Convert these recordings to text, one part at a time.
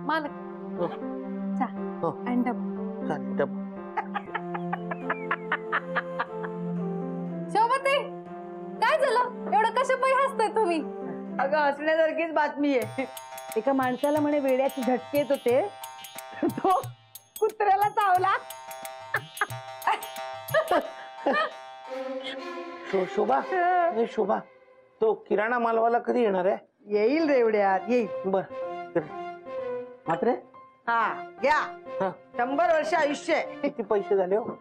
मालक हो. चहा हो. आणि डबा. चालेल, डबा. शोभते काय झालं एवढं कशा पायी हसताय तुम्ही? अगं हसण्यासारखीच बातमी आहे. एका माणसाला म्हणे वेड्याचे झटके येत होते, तो कुत्र्याला चावला. शोभा ए, शोभा तो किराणा मालवाला कधी येणार आहे? येईल रेवड्यात येईल. बर मात्र हा घ्या. हा. 100 वर्ष आयुष्य आहे. किती पैसे झाले हो?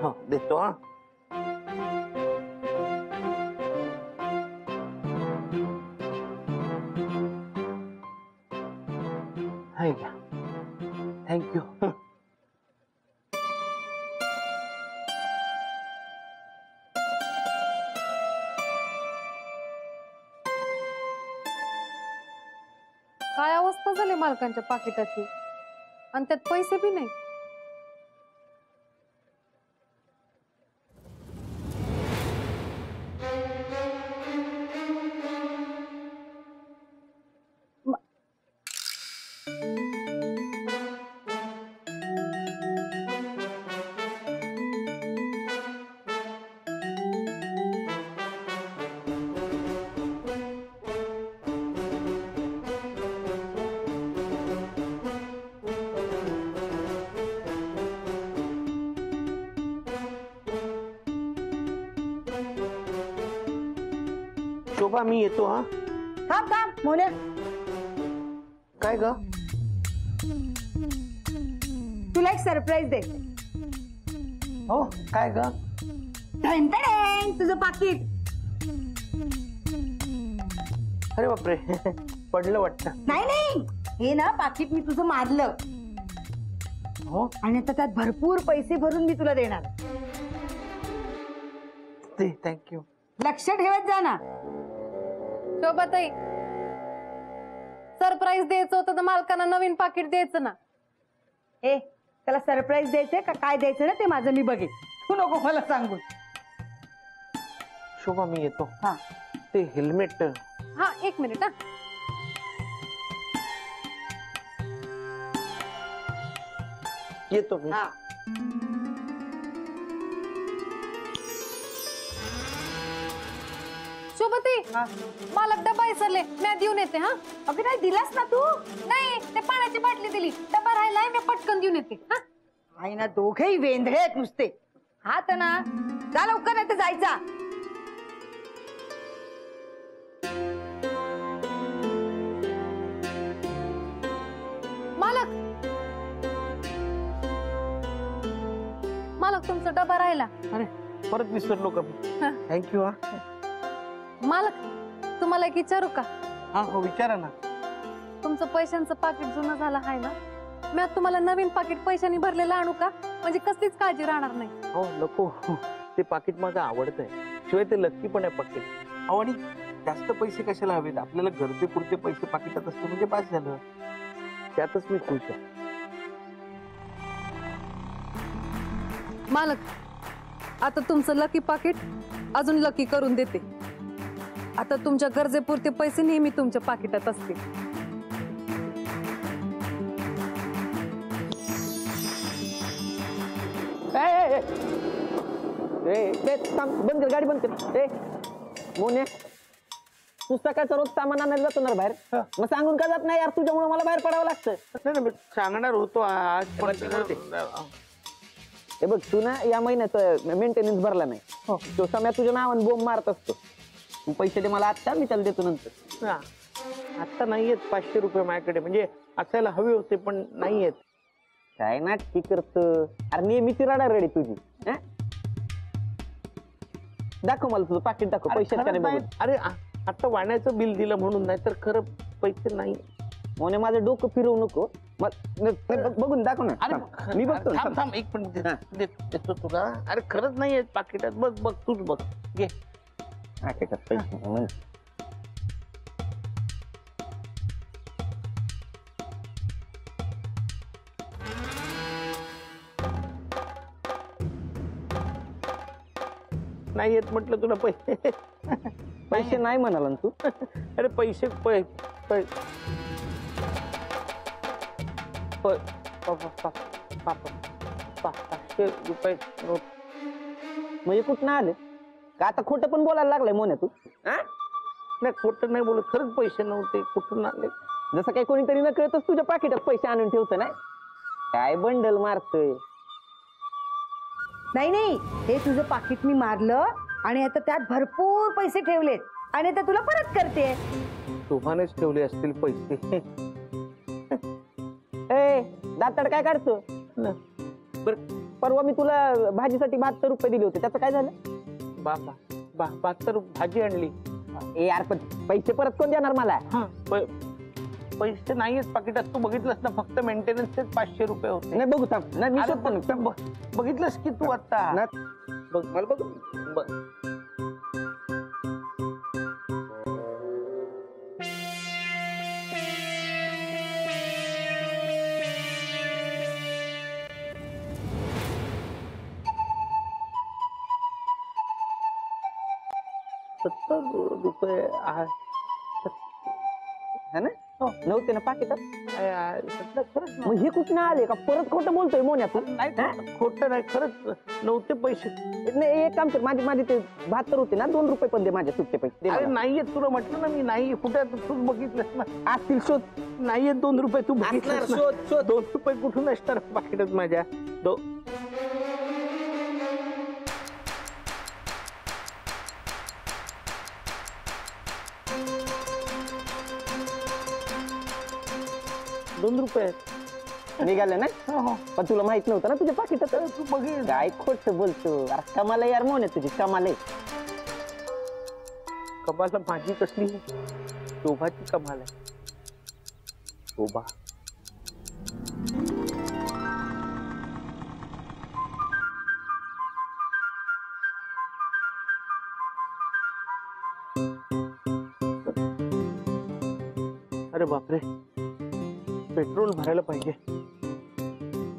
हो देतो हा. हाय का थँक्यू. काय अवस्था झाली मालकांच्या पाकिटाची आणि त्यात पैसे बी नाही. शोभा मी येतो हा. थांब थांब मोन्या, काय ग? तुला एक सरप्राईज दे. हो काय ग? तुझं पाकिट. अरे बापरे पडलं वाटतं. नाही नाही, हे ना पाकिट मी तुझं मारलं हो आणि आता त्यात भरपूर पैसे भरून मी तुला देणार. ते थँक्यू. लक्ष ठेवत जा ना. शोभाताई सरप्राईज द्यायचं होतं तर मालकांना नवीन पाकिट द्यायचं ना. ए त्याला सरप्राईज द्यायचंय का काय द्यायचं ना ते माझं मी बघेन, तू नको मला सांगू. शोभा मी येतो. हा ते हेल्मेट. हा एक मिनिट हा. येतो मी. हा. शोभती मालक डबा विसरले, मी देऊन येते. हा अगं नाही दिलास ना तू. नाही ते पाण्याची बाटली दिली, डबा राहिलाय मी पटकन देऊन येते. हा आई ना दोघेही वेंधळे आहेत नुसते. हा तर ना जा लवकर नाही तर जायचा. मालक मालक तुमचा डबा राहिला. अरे परत विसरलो का? थँक्यू हा. मालक तुम्हाला एक विचारू का? हा हो विचारा ना. तुमचं पैशांचं पाकिट जुनं झालं आहे ना, मी आता तुम्हाला नवीन पाकिट पैशांनी भरलेलं आणू का? म्हणजे कसलीच काळजी राहणार नाही. हो नको, ते पाकिट माझं आवडत आहे. शिवाय ते लक्की पण आहे पाकिट. अहो आणि जास्त पैसे कशाला हवेत? आपल्याला गरजेपुरते पैसे पाकिटात असते म्हणजे पास झालं. त्यातच मी खुश आहे. मालक आता तुमचं लकी पाकिट अजून लकी करून देते. आता तुमच्या गरजेपुरते पैसे नेहमी तुमच्या पाकिटात असतील. बंद कर, गाडी बंद कर. मोने तू सकाळचा रोज सामान आणायला जातो ना बाहेर, मग सांगून का जात नाही यार? तुझ्यामुळे मला बाहेर पडावं लागतं. नाही मी सांगणार होतो आज पण हे बघ तू ना या महिन्याचा मेंटेनन्स भरला नाही, तो सम्या तुझ्या नावाने बोंब मारत असतो. तू पैसे दे मला आत्ता, मी त्याला देतो नंतर. आता नाहीयेत 500 रुपये माझ्याकडे, म्हणजे असायला हवे होते पण नाहीयेत. काय नाटकी करतो? अरे नेहमीची रडा रडी तुझी. दाखव मला तुझं पाकिट, दाखव पैसे. अरे आता वाण्याचं बिल दिलं म्हणून, नाही तर खरं पैसे नाही. मोने माझं डोकं फिरवू नको, बघून दाखव ना. अरे मी बघतो. थांब एक मिनिट देतो तुला. अरे खरंच नाहीये पाकिटात. बघ तूच बघ. घे पैसे. नाही येत म्हटलं तुला पैसे. पैसे नाही म्हणाला ना तू. अरे पैसे पै पै प- प- प- प- प- 500 रुपये नोट. म्हणजे कुठं आले का आता खोटं पण बोलायला लागलाय मोन्या तू. हा? नाही खोटं नाही बोलत, खरंच पैसे नव्हते, कुठून आले? जसं काही कोणीतरी न कळतच तुझ्या पाकिटात पैसे आणून ठेवतं नाही. काय बंडल मारतोय. नाही नाही, हे तुझं पाकिट मी मारलं आणि आता त्यात भरपूर पैसे ठेवलेत आणि आता तुला परत करते. शोभानेच ठेवले असतील पैसे. ए दाताड काय काढतो. परवा मी तुला भाजीसाठी 72 रुपये दिले होते, त्याचं काय झालं. बाबा 72 भाजी आणली. ए यार पण पैसे परत कोण देणार मला. पैसे नाहीयेत पाकिटात, तू बघितलंस ना, फक्त मेंटेनन्सचेच 500 रुपये होते. नाही बघू थांब. नाही मी अरे शोधतो ना. बघितलंस की तू आता. नाही. बघ मला बघ बघ. ₹70 है ना. नव्हते ना पाकिटात. खरंच मग हे कुठं आले का परत खोटं बोलतोय मोन्या तू. नाही, खोटं नाही, खरंच नव्हते पैसे. नाही एक काम कर, माझे माझे ते 72 होते ना, 2 रुपये पण दे माझे सुट्टे पैसे दे अरे मला. नाहीयेत, तुला म्हटलं ना मी नाही. कुठे तूच बघितलंस ना. असतील शोध. नाहीयेत 2 रुपये, तू बघितलंस ना. शोध शोध. 2 रुपये कुठून असणार पाकिटात माझ्या. ₹2 निघाले ना. हो. पण तुला माहित नव्हतं ना तुझ्या पाकिटात. तू बघेल काय खोट बोलतो. अरे कमाल आहे यार मोन्या तुझी, कमाल आहे. कमाल माझी कसली, शोभाची कमाल आहे. शोभा अरे बापरे, पेट्रोल भरायला पाहिजे,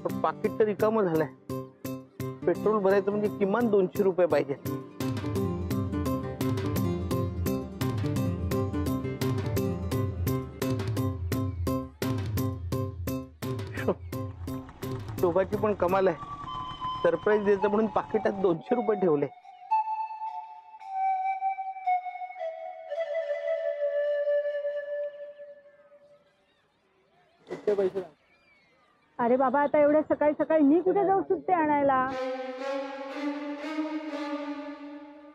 पण पाकिट तर रिकामं झालंय. पेट्रोल भरायचं म्हणजे किमान 200 रुपये पाहिजे. शोभाची पण कमाल आहे. सरप्राईज द्यायचं म्हणून पाकिटात 200 रुपये ठेवले. अरे बाबा, आता एवढ्या सकाळी सकाळी मी कुठे जाऊ सुट्टे आणायला.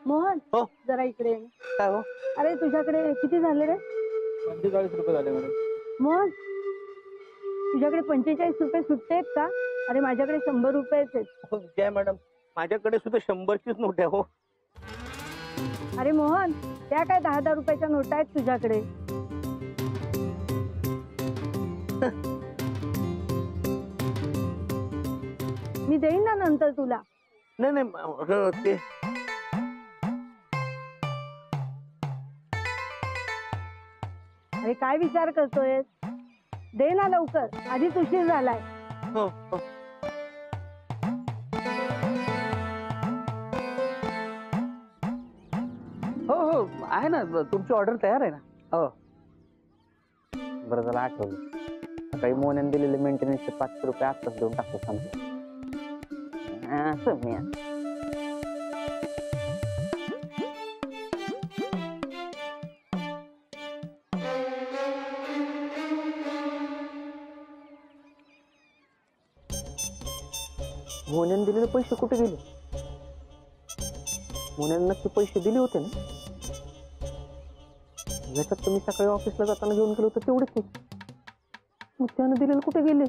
मोहन हो. जरा इकडे ये. काय हो? अरे तुझ्याकडे किती झाले रे. 45 रुपये झाले मॅडम. मोहन, तुझ्याकडे 45 रुपये सुट्टे आहेत का. अरे माझ्याकडे 100 रुपयेच आहेत. हो जय मॅडम, माझ्याकडे सुद्धा 100चीच नोट आहे. हो अरे मोहन, त्या काय 10-10 रुपयाच्या नोटा आहेत तुझ्याकडे. मी देईन ना नंतर तुला. नाही नाही ते अरे काय विचार करतोय, दे ना लवकर, आधीच उशीर झालाय. हो हो. हो हो आहे ना, तुमची ऑर्डर तयार आहे ना. हो बरं झालं आठवलं. सकाळी मोन्याने दिलेले मेंटेनन्सचे 500 रुपये आत्ताच देऊन टाकतो सांगतो. असं मी मोन्याने दिलेले पैसे कुठे गेले. मोन्याने नक्की पैसे दिले होते ना. याच्यात तुम्ही सकाळी ऑफिसला जाताना घेऊन गेलो होतं तेवढेच नाही. मग त्यानं दिलेलं कुठे गेले.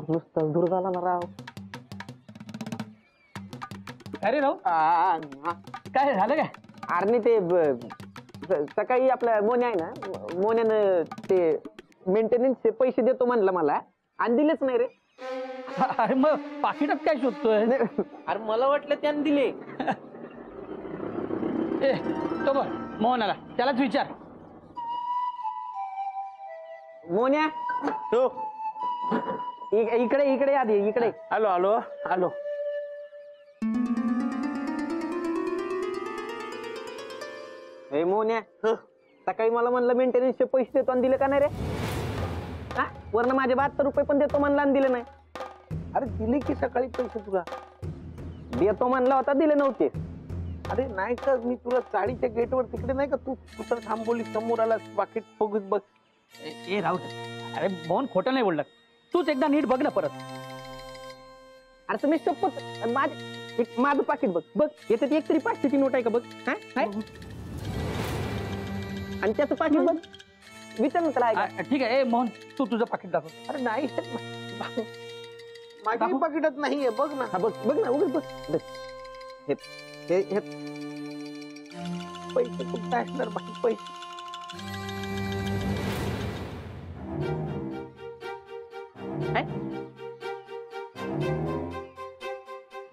नुसताच दूर झाला ना राव. अरे राव, काय झालं काय. अरे ते सकाळी आपला मोन्या आहे ना, मोन्यानं ते मेंटेनन्सचे पैसे देतो म्हणलं मला आणि दिलेच नाही रे. अरे मग पाकिटात काय शोधतोय. अरे मला वाटलं त्यानं दिले. ए तो बघ मोहन आला, त्यालाच विचार. मोन्या हो इकडे इकडे आधी इकडे. आलो आलो आलो. ए मोन्या सकाळी मला म्हणलं मेंटेनन्सचे पैसे देतो आणि दिले का नाही रे? हा वरनं माझे 72 रुपये पण देतो म्हणला आणि दिले नाही. अरे दिले की सकाळी पैसे तुला. देतो म्हणला होता, दिले नव्हते. अरे नाही का मी तुला चाळीच्या गेटवर तिकडे नाही का तू तर थांबवली, समोर आला पाकिट बघत बघ. ए राहू दे. अरे मोहन खोटं नाही बोलला. तूच एकदा नीट बघ ना परत. अरे तुम्ही शपथ माझं पाकिट बघ बघ, याच्यात एक तरी 500ची नोट आहे का बघ. हा आहे? आणि त्याचं पाकिट बघ, विचार ना त्याला आहे का? ठीक आहे. ए मोहन तू तुझं पाकिट दाखव. अरे नाही माझ्या पाकिटात नाहीये, बघ ना. हा बघ बघ ना, उगाच बघ बघ. हे हे हे पैसे कुठे असणार बाकी पैसे?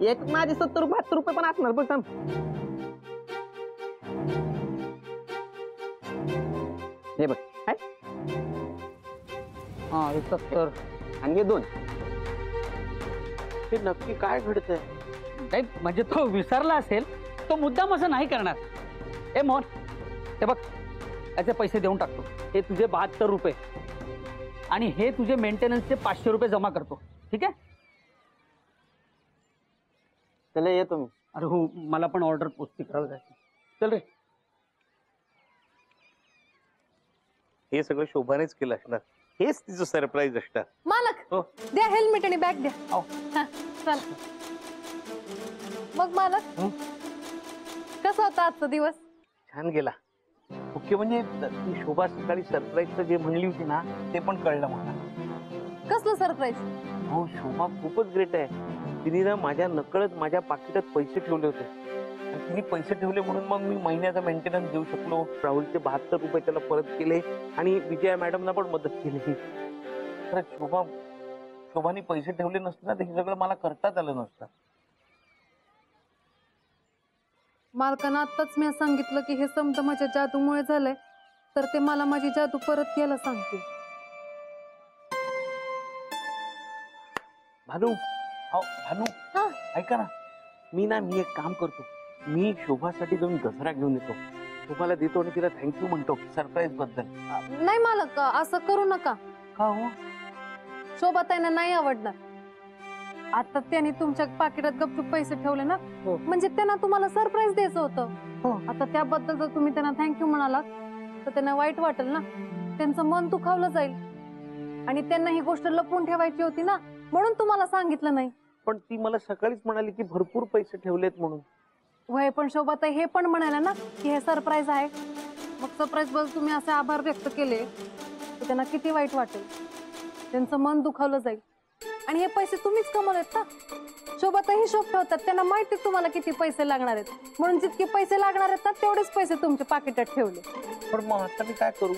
एक माझे 70-72 रुपये पण असणार बघ. थांब. हे बघ आहे? हा 70. आणि हे 2. हे नक्की काय घडतंय? नाही म्हणजे तो विसरला असेल, तो मुद्दाम असं नाही करणार. ए मोहन हे बघ, याचे पैसे देऊन टाकतो. हे तुझे 72 रुपये आणि हे तुझे मेंटेनन्सचे 500 रुपये जमा करतो. ठीक आहे? चला येतो मी. अरे हो, मला पण ऑर्डर पोस्टी करावं जायचं. चल रे. हे सगळं शोभानेच केलं असणार. हेच तिचं सरप्राईज असणार. मालक हो. द्या हेल्मेट आणि बॅग द्या. हो. हा, चला. मग मालक कसा होता आजचा दिवस? छान गेला. मुख्य म्हणजे ती शोभा सकाळी सरप्राईजचं जे म्हणली होती ना ते पण कळलं मला. कसलं सरप्राईज? हो शोभा खूपच ग्रेट आहे. तिने ना माझ्या नकळत माझ्या पाकिटात पैसे ठेवले होते. आणि तिने पैसे ठेवले म्हणून मग मी महिन्याचा मेंटेनन्स देऊ शकलो. राहुलचे 72 रुपये त्याला परत केले आणि विजया मॅडमना पण मदत केली. तर शोभाने पैसे ठेवले नसते ना तर हे सगळं मला करताच आलं नसतं. मालकानं आत्ताच मी सांगितलं की हे समजा माझ्या जादूमुळे झालंय, तर ते मला माझी जादू परत घ्यायला सांगते. भानू, भानू हा. ऐका ना, मी एक काम करतो. मी शोभासाठी जाऊन दसरा घेऊन येतो. शोभाला देतो आणि तिला थँक्यू म्हणतो सरप्राईज बद्दल. नाही मालक, असं करू नका. का हो? शोभाताईंना नाही आवडणार. आता त्यांनी तुमच्या पाकिटात गपचूप पैसे ठेवले ना, हो. म्हणजे त्यांना तुम्हाला सरप्राईज द्यायचं होतं. हो. आता त्याबद्दल जर तुम्ही त्यांना थँक्यू म्हणालात तर त्यांना वाईट वाटेल ना, त्यांचं मन दुखावलं जाईल. आणि त्यांना ही गोष्ट लपवून ठेवायची होती ना, म्हणून तुम्हाला सांगितलं नाही. पण ती मला सकाळीच म्हणाली की भरपूर पैसे ठेवलेत म्हणून. वय पण शोभाताई हे पण म्हणाल्या ना की हे सरप्राईज आहे. मग सरप्राईज बद्दल तुम्ही असे आभार व्यक्त केले तर त्यांना किती वाईट वाटेल. त्यांचं मन दुखावलं जाईल. आणि हे पैसे तुम्हीच कमवलेत ना. शोभाताई हिशोब ठेवतात, त्यांना माहिती तुम्हाला किती पैसे लागणार आहेत, म्हणून जितके पैसे लागणार आहेत ना तेवढेच पैसे तुमच्या पाकिटात ठेवले. पण मग आता मी काय करू?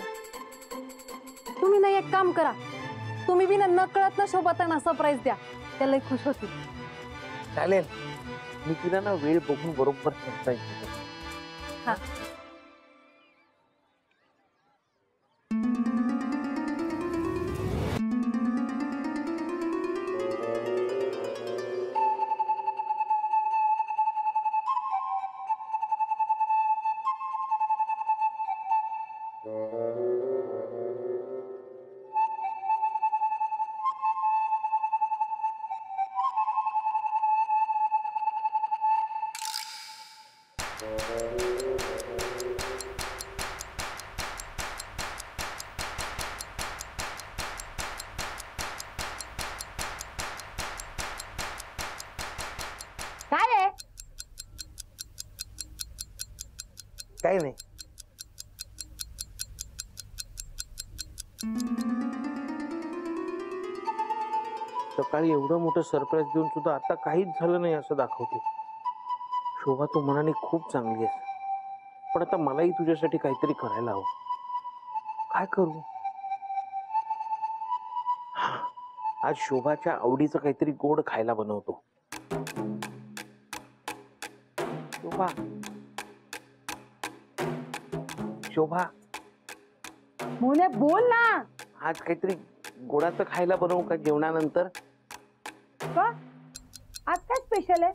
तुम्ही ना एक काम करा, तुम्ही बी न कळत ना शोभाताईंना सरप्राईज द्या, त्याला खुश होतील. चालेल, मी तिला ना वेळ बघून बरोबर सरप्राईज देतो. हा. काय आहे? काय नाही. सकाळी एवढं मोठं सरप्राईज देऊन सुद्धा आता काहीच झालं नाही असं दाखवते. शोभा तू मनाने खूप चांगली आहेस, पण आता मलाही तुझ्यासाठी काहीतरी करायला हवं. काय करू? आज शोभाच्या आवडीचं काहीतरी गोड खायला बनवतो. शोभा, शोभा, मोने बोल ना. आज काहीतरी गोडाचं खायला बनवू का जेवणानंतर? का? आज काय स्पेशल आहे?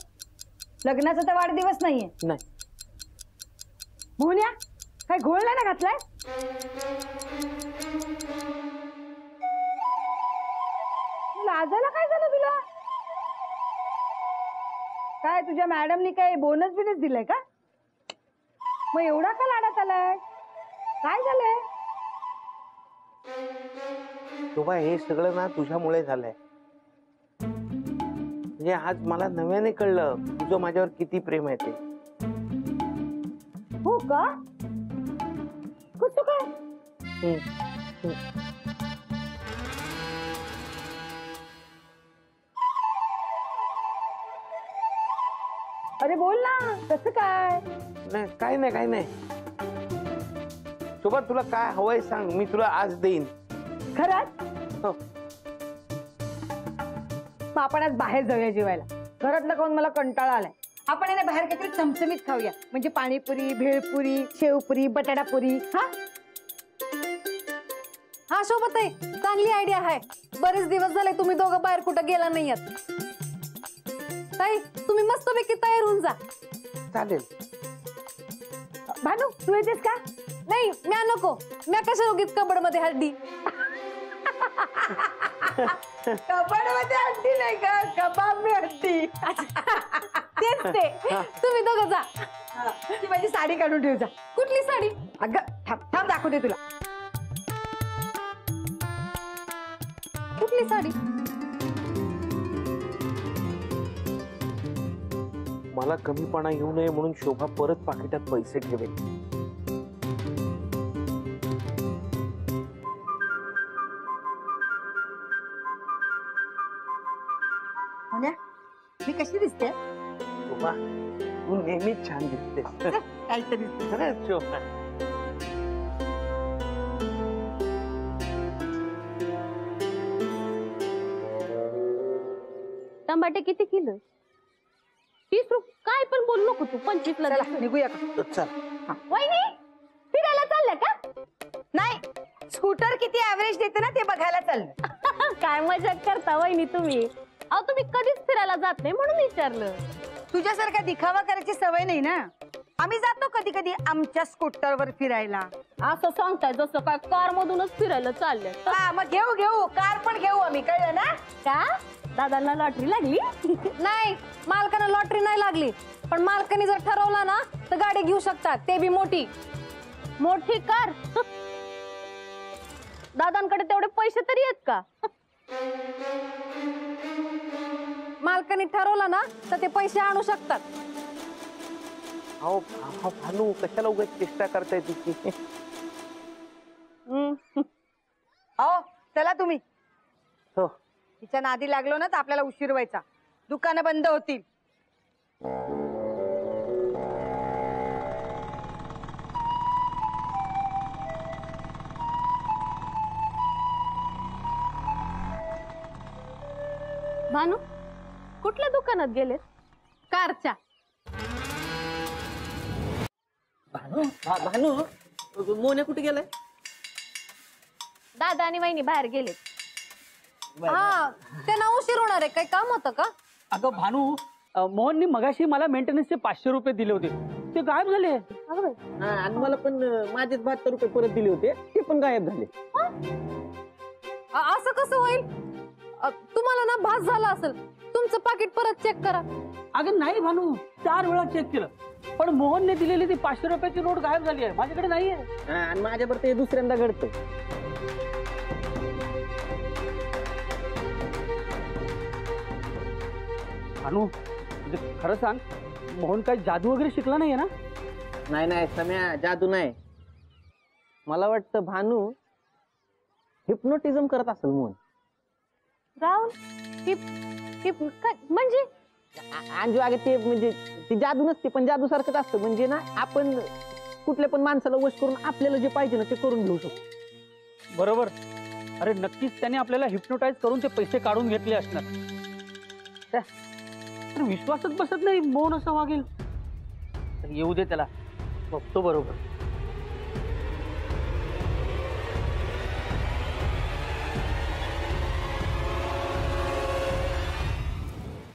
लग्नाचा तर वाढदिवस नाहीये. नाही. मोन्या काय घोळ नाही ना घातलाय? लाजायला काय झालं तुला? काय तुझ्या मॅडमनी काय बोनस बिनस दिलाय का? मग एवढा का लाडात आलाय? काय झालंय? शोभा, हे सगळं ना तुझ्यामुळे झालंय. म्हणजे आज मला नव्याने कळलं तुझं माझ्यावर किती प्रेम आहे ते. हो का? कसं काय? अरे बोल ना, कसं काय? नाही, काय नाही, काय नाही. शोभा, तुला काय हवंय सांग, मी तुला आज देईन. खरंच? हो. मग आपण आज बाहेर जाऊया जेवायला. घरातलं खाऊन मला कंटाळा आलाय. आपण आहे ना बाहेर काहीतरी चमचमीत खाऊया. म्हणजे पाणीपुरी, भेळपुरी, शेवपुरी, बटाटापुरी. हा हा शोभाताई, चांगली आयडिया आहे. बरेच दिवस झाले तुम्ही दोघं बाहेर कुठं गेला नाही आहात. ताई, तुम्ही मस्तपैकी तयार होऊन जा. चालेल. भानू, तू येतेस का? नाही, म्या नको. म्या कशा उगीच कबड मध्ये हड्डी. कबाड मध्ये हड्डी नाही का? कबाब मी हड्डी. तेच ते. तुम्ही दोघं जा. ती माझी साडी काढून ठेव जा. कुठली साडी? अगं थांब थांब, दाखवते तुला. कुठली साडी? मला कमीपणा येऊ नये म्हणून शोभा परत पाकिटात पैसे ठेवेल. मी कशी दिसते? शोभा, तू नेहमीच छान दिसतेस. काहीतरी खरंच शोभा. टमाटे किती किलो? 30 रुपये. काय पण बोलू नको तू. 25 ला चला देतो. निघूया का? चल. वहिनी, फिरायला चाललं का? नाही, स्कूटर किती ऍव्हरेज देते ना ते बघायला चाललं. काय मजाक करता वहिनी तुम्ही. अहो तुम्ही कधीच फिरायला जात नाही म्हणून विचारलं. तुझ्यासारखा दिखावा करायची सवय नाही ना. आम्ही जातो कधी कधी आमच्या स्कूटरवर फिरायला. असं सांगताय जसं काय कार मधूनच फिरायला चाललंय. हा, मग घेऊ घेऊ, कार पण घेऊ आम्ही, कळलं ना? का? दादांना लॉटरी लागली? नाही, मालकाला लॉटरी नाही लागली. पण मालकाने जर ठरवला ना तर गाडी घेऊ शकतात, ते बी मोठी. मोठी कार? दादांकडे तेवढे पैसे तरी आहेत का? मालकाने ठरवला ना तर ते पैसे आणू शकतात. अहो भानू, कशाला उगाच चेष्टा करताय तिची. हो, चला तुम्ही. हो. तिच्या नादी लागलो ना तर आपल्याला उशीर व्हायचा. दुकानं बंद होतील. भानू, कुठल्या दुकानात गेलेत? कारच्या. भानू, मोने कुठे गेलाय? दादा आणि वहिनी बाहेर गेलेत. हा, त्यांना उशीर होणार आहे. काही काम होतं का? अगं भानू, मोहननी मगाशी मला मेंटेनन्सचे 500 रुपये दिले होते, ते गायब झाले. आणि मला पण माझेच 72 रुपये परत दिले होते, ते पण गायब झाले. असं कसं होईल? तुम्हाला ना भास झाला असेल. तुमचं पाकिट परत चेक करा. अगं नाही भानू, 4 वेळा चेक केलं, पण मोहनने दिलेली ती 500 रुपयाची नोट गायब झाली आहे. माझ्याकडे नाहीये. आणि माझ्याबरोबर ते दुसऱ्यांदा घडतं. भानू, म्हणजे खरं सांग, मोहन काही जादू वगैरे शिकला नाहीये ना? नाही सम्या, जादू नाही. मला वाटतं भानू हिप्नोटिझम करत असेल मोहन. राहुल, म्हणजे अंजू, अगं ते म्हणजे ती जादू नसते, पण जादू सारखंच असतं. म्हणजे ना, आपण कुठल्या पण माणसाला वश करून आपल्याला जे पाहिजे ना ते करून घेऊ शकतो. बरोबर. अरे नक्कीच त्याने आपल्याला हिप्नोटाईज करून ते पैसे काढून घेतले असणार. विश्वासच बसत नाही मोहन असं वागेल. येऊ दे त्याला, बघतो बरोबर.